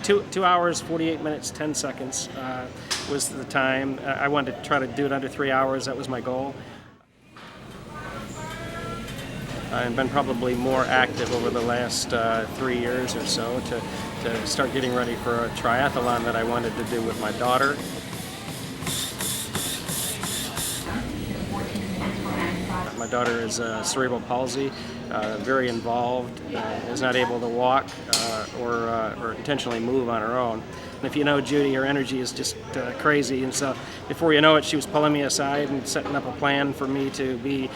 2 hours, 48 minutes, 10 seconds was the time. I wanted to try to do it under 3 hours. That was my goal. I've been probably more active over the last 3 years or so to start getting ready for a triathlon that I wanted to do with my daughter. My daughter is cerebral palsy, very involved, is not able to walk or intentionally move on her own. And if you know Judy, her energy is just crazy, and so before you know it, she was pulling me aside and setting up a plan for me to be,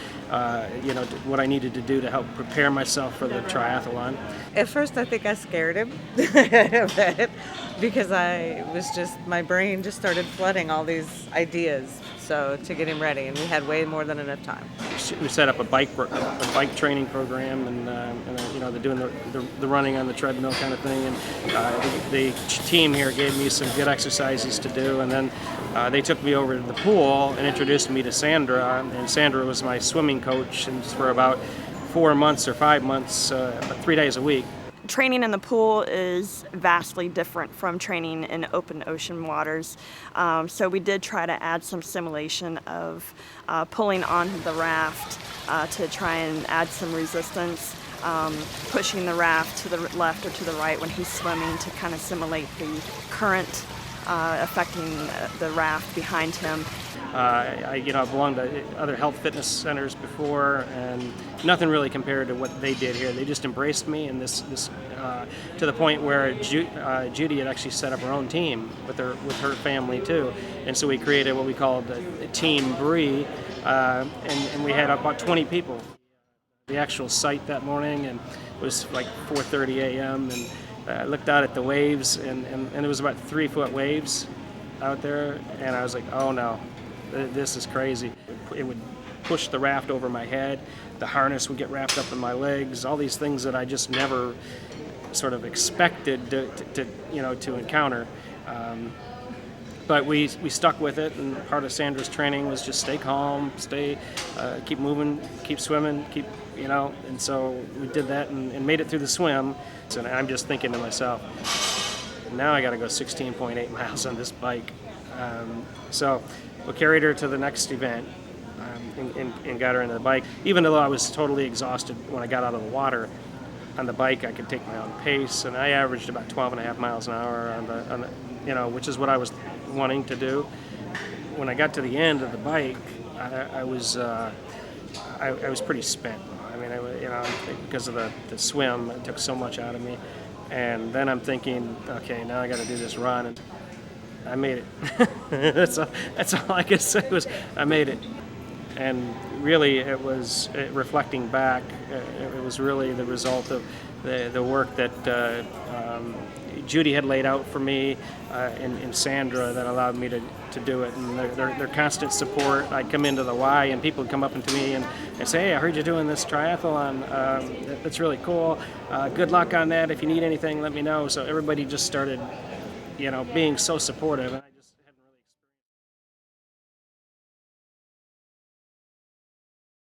what I needed to do to help prepare myself for the triathlon. At first, I think I scared him a bit because my brain just started flooding all these ideas. So to get him ready, and we had way more than enough time. We set up a bike training program, and they're doing the running on the treadmill kind of thing. And the team here gave me some good exercises to do, and then they took me over to the pool and introduced me to Sandra. And Sandra was my swimming coach, and for about 4 months or 5 months, 3 days a week. Training in the pool is vastly different from training in open ocean waters. So we did try to add some simulation of pulling on the raft to try and add some resistance, pushing the raft to the left or to the right when he's swimming to kind of simulate the current affecting the raft behind him. I belonged to other health fitness centers before, and nothing really compared to what they did here. They just embraced me, and this to the point where Judy had actually set up her own team with her family too, and so we created what we called Team Bree, and we had about 20 people. The actual site that morning, and it was like 4:30 a.m. and I looked out at the waves, and it was about 3-foot waves out there, and I was like, oh no. This is crazy. It would push the raft over my head. The harness would get wrapped up in my legs. All these things that I just never sort of expected to encounter. But we stuck with it, and part of Sandra's training was just stay calm, keep moving, keep swimming, and so we did that and made it through the swim. And I'm just thinking to myself, now I got to go 16.8 miles on this bike. So we carried her to the next event and got her into the bike. Even though I was totally exhausted when I got out of the water, on the bike I could take my own pace, and I averaged about 12.5 miles an hour on the which is what I was wanting to do. When I got to the end of the bike, I was pretty spent. I mean, because of the swim, it took so much out of me. And then I'm thinking, okay, now I got to do this run. And I made it. That's all I can say was I made it. And really, it was reflecting back. It was really the result of the work that Judy had laid out for me and Sandra that allowed me to do it. And their constant support. I'd come into the Y, and people would come up to me and say, "Hey, I heard you're doing this triathlon. That's really cool. Good luck on that. If you need anything, let me know." So everybody just started, being so supportive.